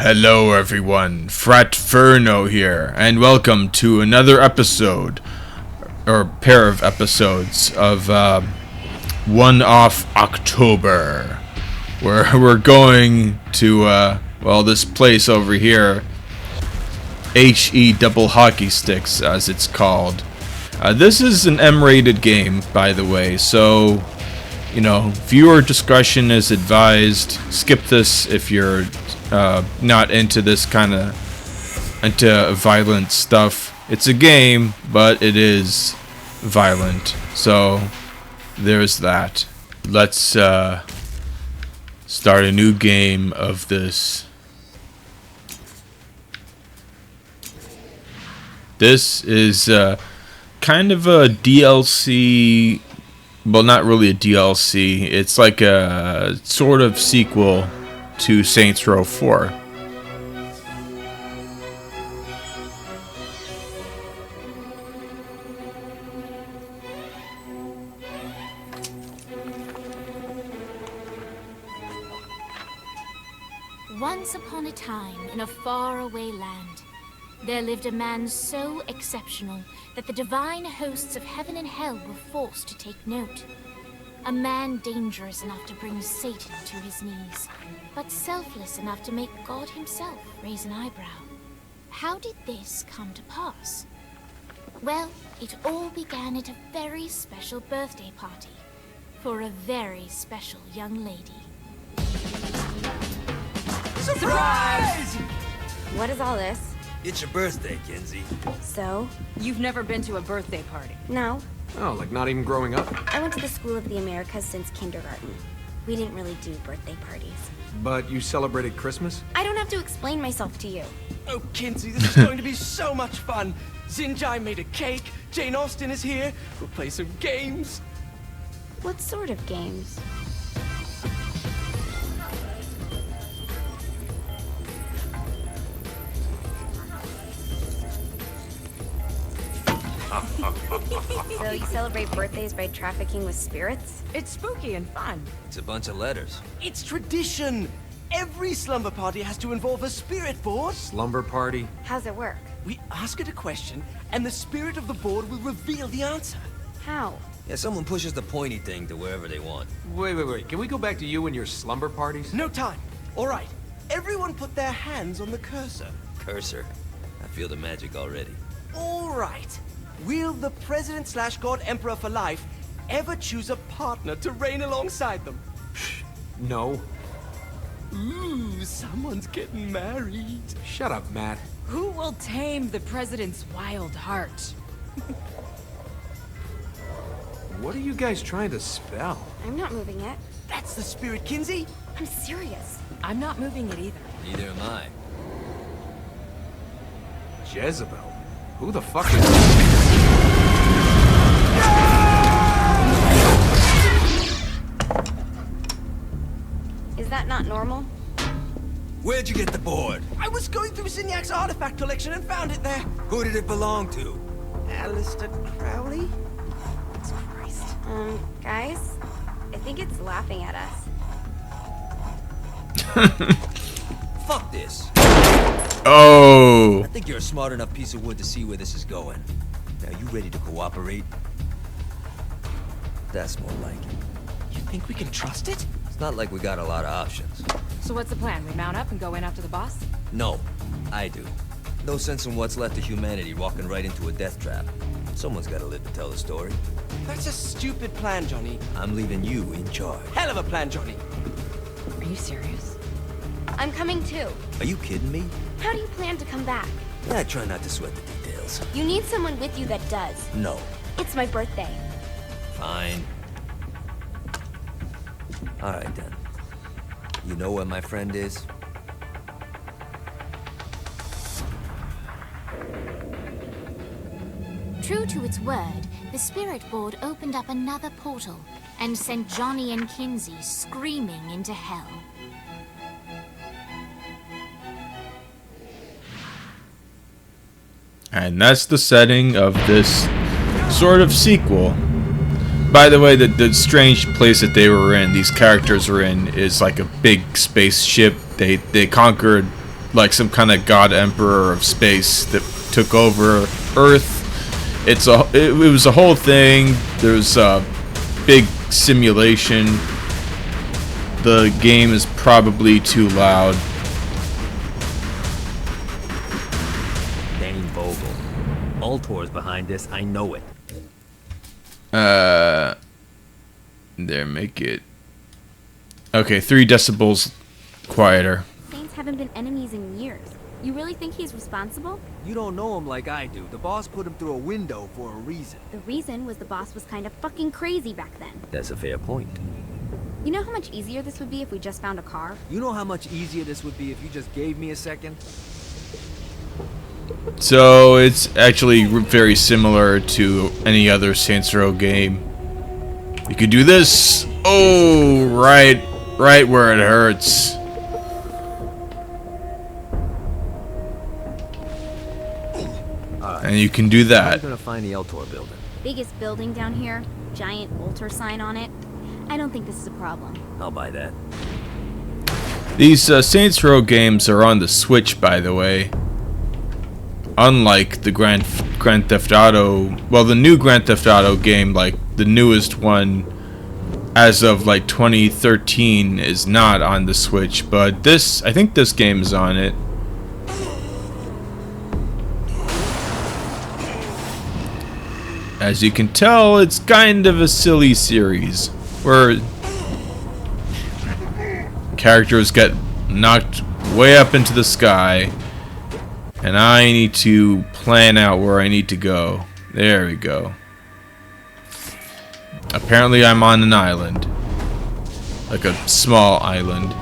Hello everyone, Fratferno here, and welcome to another episode, or pair of episodes of One Off October, where we're going to, this place over here, HE Double Hockey Sticks, as it's called. This is an M-rated game, by the way, so, viewer discretion is advised. Skip this if you're not into this kind of violent stuff. It's a game, but it is violent, so there's that. Let's start a new game of this. This is kind of a DLC. Well, not really a DLC. It's like a sort of sequel to Saints Row 4. Once upon a time, in a faraway land, there lived a man so exceptional that the divine hosts of heaven and hell were forced to take note. A man dangerous enough to bring Satan to his knees, but selfless enough to make God himself raise an eyebrow. How did this come to pass? Well, it all began at a very special birthday party for a very special young lady. Surprise! What is all this? It's your birthday, Kinsey. So? You've never been to a birthday party? No. Oh, like not even growing up? I went to the School of the Americas since kindergarten. We didn't really do birthday parties. But you celebrated Christmas? I don't have to explain myself to you. Oh, Kinsey, this is going to be so much fun. Xinjai made a cake, Jane Austen is here, we'll play some games. What sort of games? So you celebrate birthdays by trafficking with spirits? It's spooky and fun. It's a bunch of letters. It's tradition. Every slumber party has to involve a spirit board. Slumber party? How's it work? We ask it a question, and the spirit of the board will reveal the answer. How? Yeah, someone pushes the pointy thing to wherever they want. Wait. Can we go back to you and your slumber parties? No time. All right. Everyone put their hands on the cursor. Cursor. I feel the magic already. All right. Will the President/God Emperor for life ever choose a partner to reign alongside them? No. Ooh, someone's getting married. Shut up, Matt. Who will tame the president's wild heart? What are you guys trying to spell? I'm not moving it. That's the spirit, Kinsey. I'm serious. I'm not moving it either. Neither am I. Jezebel? Who the fuck is... Is that not normal? Where'd you get the board? I was going through Zinniak's artifact collection and found it there. Who did it belong to? Alistair Crowley? Christ. Guys? I think it's laughing at us. Fuck this. Oh! I think you're a smart enough piece of wood to see where this is going. Now, you ready to cooperate? That's more like it. You think we can trust it? It's not like we got a lot of options. So what's the plan? We mount up and go in after the boss? No, I do. No sense in what's left of humanity walking right into a death trap. Someone's gotta live to tell the story. That's a stupid plan, Johnny. I'm leaving you in charge. Hell of a plan, Johnny. Are you serious? I'm coming too. Are you kidding me? How do you plan to come back? Yeah, I try not to sweat the details. You need someone with you that does. No. It's my birthday. Fine. Alright then. You know where my friend is? True to its word, the spirit board opened up another portal and sent Johnny and Kinsey screaming into hell. And that's the setting of this sort of sequel. By the way, the strange place that they were in, these characters were in, is like a big spaceship. They conquered like some kind of god emperor of space that took over Earth. It was a whole thing. There's a big simulation. The game is probably too loud. Dane Vogel. Ultor's behind this, I know it. There, make it. Okay, 3 decibels quieter. Saints haven't been enemies in years. You really think he's responsible? You don't know him like I do. The boss put him through a window for a reason. The reason was the boss was kind of fucking crazy back then. That's a fair point. You know how much easier this would be if we just found a car? You know how much easier this would be if you just gave me a second? So it's actually very similar to any other Saints Row game. You could do this. Oh, right where it hurts. And you can do How are that. you gonna find the Ultor building? Biggest building down here, giant altar sign on it. I don't think this is a problem. I'll buy that. These Saints Row games are on the Switch, by the way. Unlike the Grand Theft Auto, well, the new Grand Theft Auto game, like the newest one, as of like 2013, is not on the Switch. But this, I think this game is on it. As you can tell, it's kind of a silly series where characters get knocked way up into the sky, and I need to plan out where I need to go. There we go. Apparently I'm on an island. Like a small island.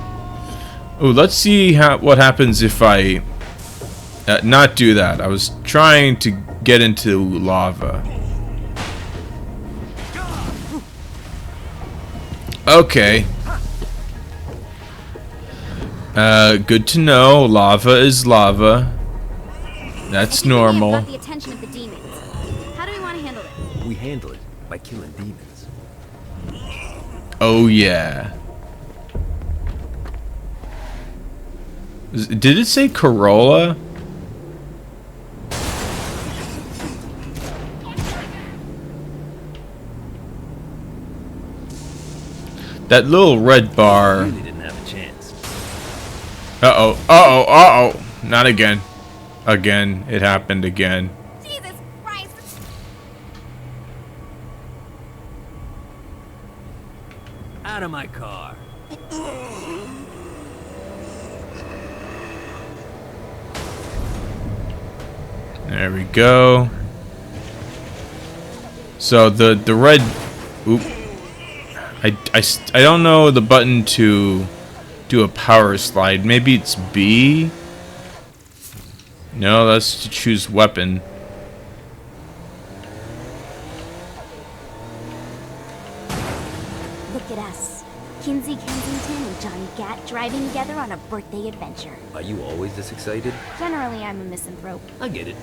Oh, let's see what happens if I not do that. I was trying to get into lava. Okay. Good to know. Lava is lava. That's normal. Got the attention of the demons. How do we want to handle it? We handle it by killing demons. Oh yeah. Did it say Corolla? That little red bar. Really didn't have a chance. Uh-oh. Not again. Again. It happened again. Jesus Christ! Out of my car. There we go. So the red. Oop. I don't know the button to do a power slide. Maybe it's B? No, that's to choose weapon. Look at us. Kinsey Kensington and Johnny Gat driving together on a birthday adventure. Are you always this excited? Generally, I'm a misanthrope. I get it.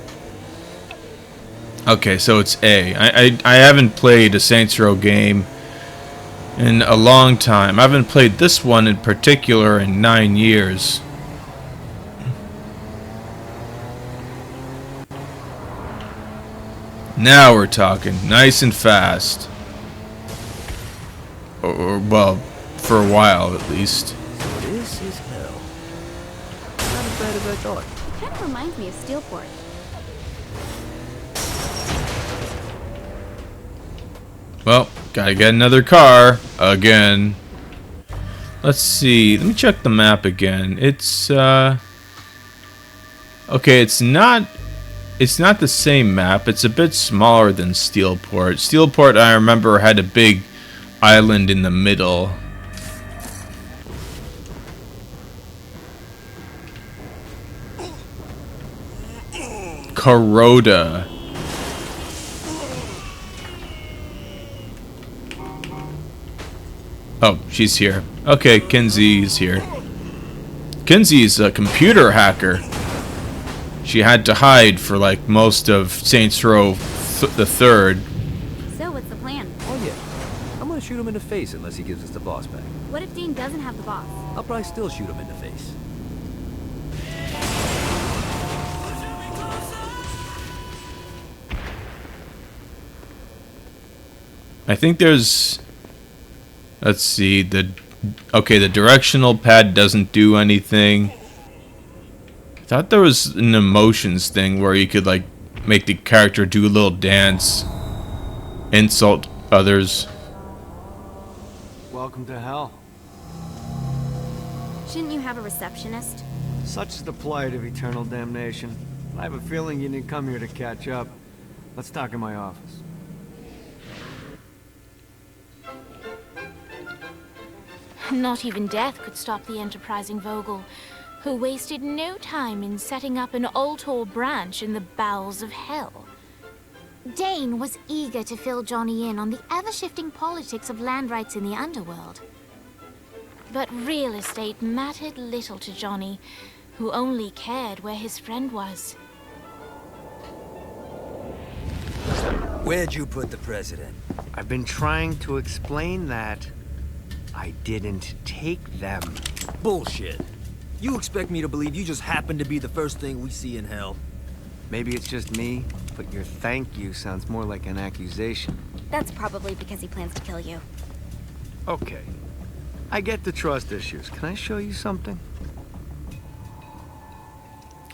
Okay, so it's A. I haven't played a Saints Row game in a long time. I haven't played this one in particular in 9 years. Now we're talking. Nice and fast. Or well, for a while at least. This is hell. Not as bad as I thought. Kind of reminds me of Steelport. Well, gotta get another car again. Let's see. Let me check the map again. It's okay. It's not the same map. It's a bit smaller than Steelport. Steelport, I remember, had a big island in the middle. Kuroda. Oh, she's here. Okay, Kinsey's here. Kinsey's a computer hacker. She had to hide for like most of Saints Row the Third. So, what's the plan? Oh yeah. I'm gonna shoot him in the face unless he gives us the boss back. What if Dean doesn't have the boss? I'll probably still shoot him in the face. I think there's... Let's see, the directional pad doesn't do anything. I thought there was an emotions thing where you could, like, make the character do a little dance, insult others. Welcome to hell. Shouldn't you have a receptionist? Such is the plight of eternal damnation. I have a feeling you didn't come here to catch up. Let's talk in my office. Not even death could stop the enterprising Vogel, who wasted no time in setting up an Ultor branch in the bowels of hell. Dane was eager to fill Johnny in on the ever-shifting politics of land rights in the underworld. But real estate mattered little to Johnny, who only cared where his friend was. Where'd you put the president? I've been trying to explain that. I didn't take them. Bullshit. You expect me to believe you just happen to be the first thing we see in hell? Maybe it's just me, but your thank you sounds more like an accusation. That's probably because he plans to kill you. Okay. I get the trust issues. Can I show you something?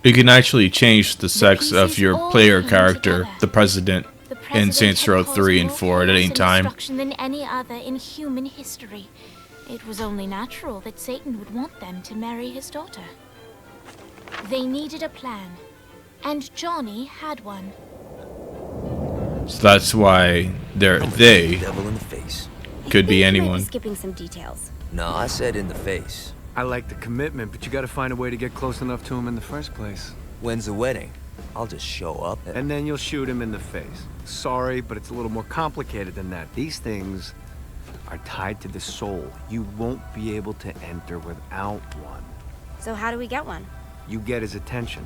You can actually change the sex of your player character, the president, in Saints Row 3 and 4 at any time. Than any other in human history. It was only natural that Satan would want them to marry his daughter. They needed a plan, and Johnny had one. So that's why they Devil in the face. could be I think you might anyone. skipping some details. No, I said in the face. I like the commitment, but you gotta find a way to get close enough to him in the first place. When's the wedding? I'll just show up And then you'll shoot him in the face. Sorry, but it's a little more complicated than that. These things are tied to the soul. You won't be able to enter without one. So how do we get one? You get his attention.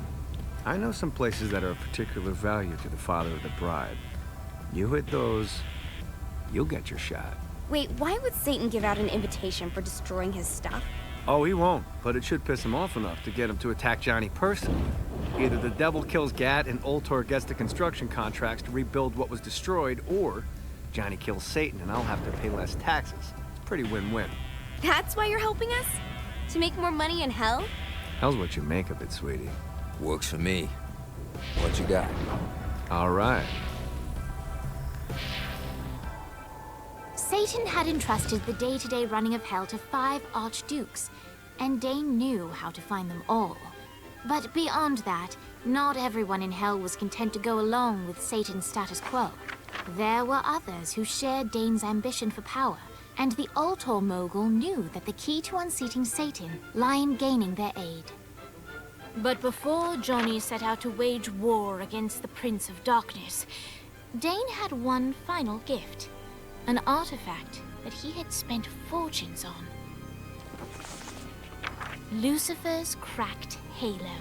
I know some places that are of particular value to the father of the bride. You hit those, you'll get your shot. Wait, why would Satan give out an invitation for destroying his stuff? Oh, he won't, but it should piss him off enough to get him to attack Johnny personally. Either the devil kills Gat and Ultor gets the construction contracts to rebuild what was destroyed, or Johnny kills Satan and I'll have to pay less taxes. It's pretty win-win. That's why you're helping us? To make more money in hell? Hell's what you make of it, sweetie. Works for me. What you got? All right. Satan had entrusted the day-to-day running of hell to 5 archdukes, and Dane knew how to find them all. But beyond that, not everyone in hell was content to go along with Satan's status quo. There were others who shared Dane's ambition for power, and the Ultor mogul knew that the key to unseating Satan lay in gaining their aid. But before Johnny set out to wage war against the Prince of Darkness, Dane had one final gift. An artifact that he had spent fortunes on. Lucifer's cracked halo.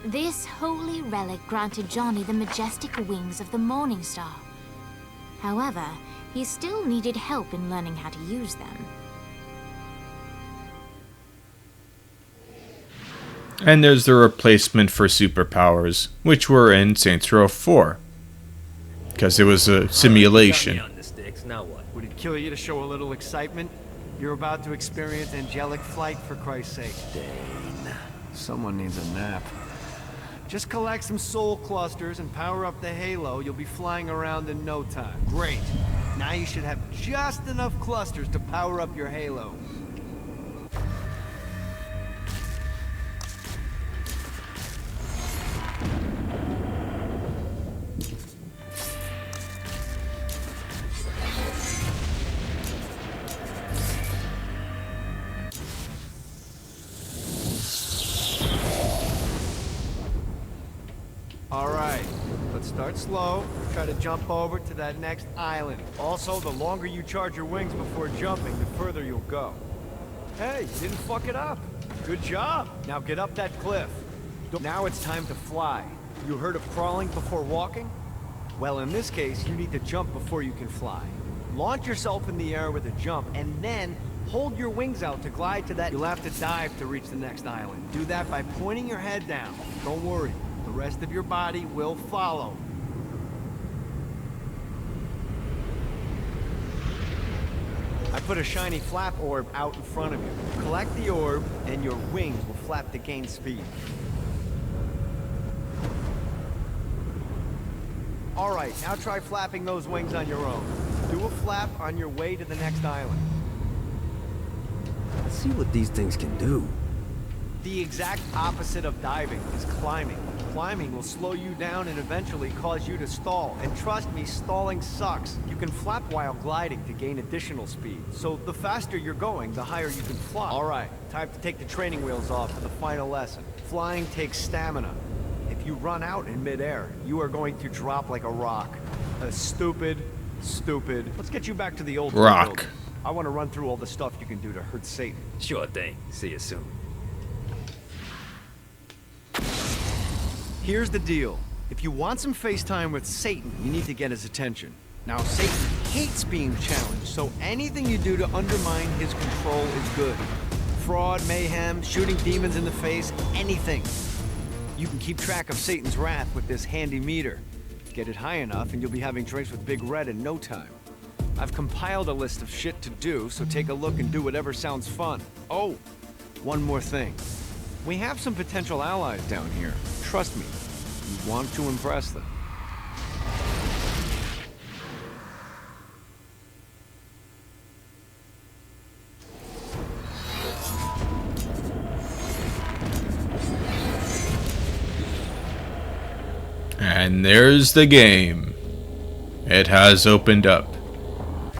This holy relic granted Johnny the majestic wings of the Morning Star. However, he still needed help in learning how to use them. And there's the replacement for superpowers, which were in Saints Row 4. Because it was a simulation. Got me on the sticks, now what? Would it kill you to show a little excitement? You're about to experience angelic flight, for Christ's sake. Dane. Someone needs a nap. Just collect some soul clusters and power up the halo. You'll be flying around in no time. Great. Now you should have just enough clusters to power up your halo. All right, let's start slow. Try to jump over to that next island. Also, the longer you charge your wings before jumping, the further you'll go. Hey, you didn't fuck it up. Good job. Now get up that cliff. Now it's time to fly. You heard of crawling before walking? Well, in this case, you need to jump before you can fly. Launch yourself in the air with a jump, and then hold your wings out to glide to that. You'll have to dive to reach the next island. Do that by pointing your head down. Don't worry. The rest of your body will follow. put a shiny flap orb out in front of you. Collect the orb, and your wings will flap to gain speed. Alright, now try flapping those wings on your own. Do a flap on your way to the next island. Let's see what these things can do. The exact opposite of diving is climbing. Climbing will slow you down and eventually cause you to stall. And trust me, stalling sucks. You can flap while gliding to gain additional speed. So the faster you're going, the higher you can fly. Alright, time to take the training wheels off for the final lesson. Flying takes stamina. If you run out in midair, you are going to drop like a rock. Stupid. Let's get you back to the old Rock. building. I want to run through all the stuff you can do to hurt Satan. Sure thing. See you soon. Here's the deal. If you want some FaceTime with Satan, you need to get his attention. Now, Satan hates being challenged, so anything you do to undermine his control is good. Fraud, mayhem, shooting demons in the face, anything. You can keep track of Satan's wrath with this handy meter. Get it high enough and you'll be having drinks with Big Red in no time. I've compiled a list of shit to do, so take a look and do whatever sounds fun. Oh, one more thing. We have some potential allies down here. Trust me, you want to impress them. And there's the game. It has opened up.